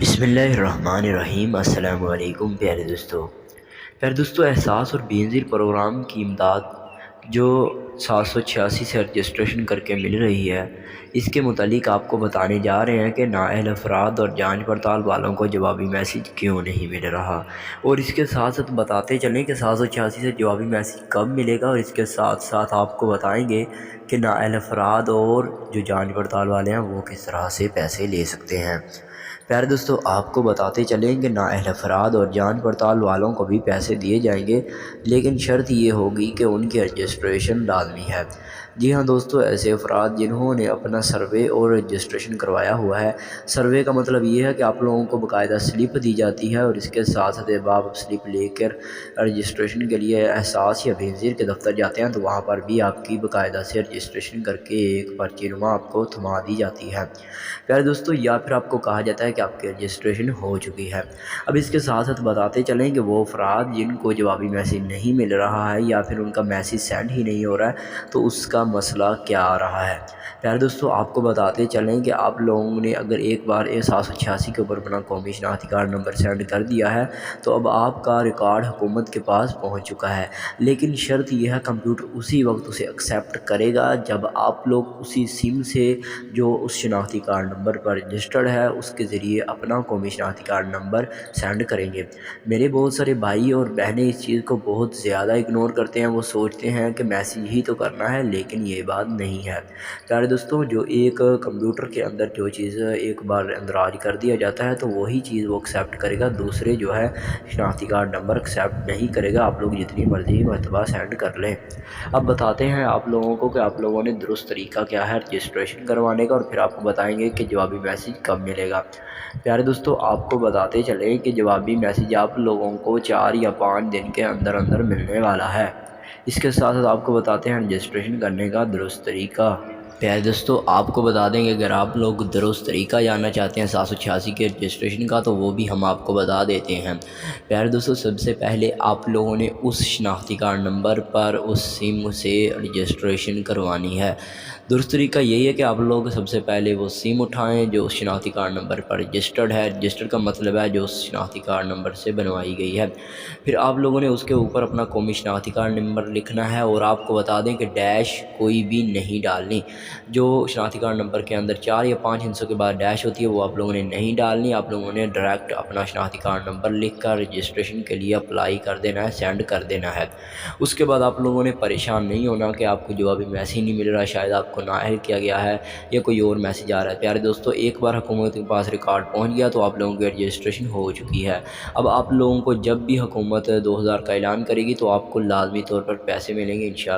بسم اللہ الرحمن الرحیم۔ السلام علیکم پیارے دوستو، احساس اور بینظیر پروگرام کی امداد جو 786 سے رجسٹریشن کر کے مل رہی ہے، اس کے متعلق آپ کو بتانے جا رہے ہیں کہ نااہل افراد اور جانچ پڑتال والوں کو جوابی میسیج کیوں نہیں مل رہا، اور اس کے ساتھ ساتھ بتاتے چلیں کہ 786 سے جوابی میسیج کب ملے گا، اور اس کے ساتھ ساتھ آپ کو بتائیں گے کہ نااہل افراد اور جو جانچ پڑتال والے ہیں وہ کس طرح سے پیسے لے سکتے ہیں۔ پیارے دوستو، آپ کو بتاتے چلیں کہ نااہل افراد اور جانچ پڑتال والوں کو بھی پیسے دیے جائیں گے، لیکن شرط یہ ہوگی کہ ان کی رجسٹریشن لازمی ہے۔ جی ہاں دوستو، ایسے افراد جنہوں نے اپنا سروے اور رجسٹریشن کروایا ہوا ہے۔ سروے کا مطلب یہ ہے کہ آپ لوگوں کو باقاعدہ سلپ دی جاتی ہے، اور اس کے ساتھ ساتھ آپ سلپ لے کر رجسٹریشن کے لیے احساس یا بینظیر کے دفتر جاتے ہیں، تو وہاں پر بھی آپ کی باقاعدہ سے رجسٹریشن کر کے ایک پرچی نما آپ کو تھما دی جاتی ہے۔ پیارے دوستو، یا پھر آپ کو کہا جاتا ہے کہ آپ کی رجسٹریشن ہو چکی ہے۔ اب اس کے ساتھ ساتھ بتاتے چلیں کہ وہ افراد جن کو جوابی میسیج نہیں مل رہا ہے یا پھر ان کا میسیج سینڈ ہی نہیں ہو رہا ہے، تو اس کا مسئلہ کیا آ رہا ہے۔ پیارے دوستو، آپ کو بتاتے چلیں کہ آپ لوگوں نے اگر ایک بار 786 کے اوپر اپنا قومی شناختی کارڈ نمبر سینڈ کر دیا ہے تو اب آپ کا ریکارڈ حکومت کے پاس پہنچ چکا ہے، لیکن شرط یہ ہے کمپیوٹر اسی وقت اسے ایکسیپٹ کرے گا جب آپ لوگ اسی سم سے جو اس شناختی کارڈ نمبر پر رجسٹرڈ ہے اس کے ذریعے اپنا قومی شناختی کارڈ نمبر سینڈ کریں گے۔ میرے بہت سارے بھائی اور بہنیں اس چیز کو بہت زیادہ اگنور کرتے ہیں، وہ سوچتے ہیں کہ میسیج ہی تو کرنا ہے، لیکن یہ بات نہیں ہے۔ پیارے دوستوں، جو ایک کمپیوٹر کے اندر جو چیز ایک بار اندراج کر دیا جاتا ہے تو وہی چیز وہ ایکسیپٹ کرے گا، دوسرے جو ہے شناختی کارڈ نمبر ایکسیپٹ نہیں کرے گا، آپ لوگ جتنی مرضی مرتبہ سینڈ کر لیں۔ اب بتاتے ہیں آپ لوگوں کو کہ آپ لوگوں نے درست طریقہ کیا ہے رجسٹریشن کروانے کا، اور پھر آپ کو بتائیں گے کہ جوابی میسیج کب ملے گا۔ پیارے دوستو، آپ کو بتاتے چلیں کہ جوابی میسیج آپ لوگوں کو 4 یا 5 دن کے اندر اندر ملنے والا ہے۔ اس کے ساتھ ساتھ آپ کو بتاتے ہیں رجسٹریشن کرنے کا درست طریقہ۔ پیارے دوستو، آپ کو بتا دیں کہ اگر آپ لوگ درست طریقہ جاننا چاہتے ہیں 786 کے رجسٹریشن کا تو وہ بھی ہم آپ کو بتا دیتے ہیں۔ پیارے دوستو، سب سے پہلے آپ لوگوں نے اس شناختی کارڈ نمبر پر اس سم سے رجسٹریشن کروانی ہے۔ درست طریقہ یہی ہے کہ آپ لوگ سب سے پہلے وہ سم اٹھائیں جو اس شناختی کارڈ نمبر پر رجسٹرڈ ہے۔ رجسٹر کا مطلب ہے جو اس شناختی کارڈ نمبر سے بنوائی گئی ہے۔ پھر آپ لوگوں نے اس کے اوپر اپنا قومی شناختی کارڈ نمبر لکھنا ہے، اور آپ کو بتا دیں کہ ڈیش کوئی بھی نہیں ڈالنی۔ جو شناختی کارڈ نمبر کے اندر 4 یا 5 ہندسوں کے بعد ڈیش ہوتی ہے وہ آپ لوگوں نے نہیں ڈالنی۔ آپ لوگوں نے ڈائریکٹ اپنا شناختی کارڈ نمبر لکھ کر رجسٹریشن کے لیے اپلائی کر دینا ہے، سینڈ کر دینا ہے۔ اس کے بعد آپ لوگوں نے پریشان نہیں ہونا کہ آپ کو جوابی میسیج نہیں مل رہا، شاید آپ کو نااہل کیا گیا ہے یا کوئی اور میسیج آ رہا ہے۔ پیارے دوستو، ایک بار حکومت کے پاس ریکارڈ پہنچ گیا تو آپ لوگوں کی رجسٹریشن ہو چکی ہے۔ اب آپ لوگوں کو جب بھی حکومت 2000 کا اعلان کرے گی تو آپ کو لازمی طور پر پیسے ملیں گے انشاءاللہ۔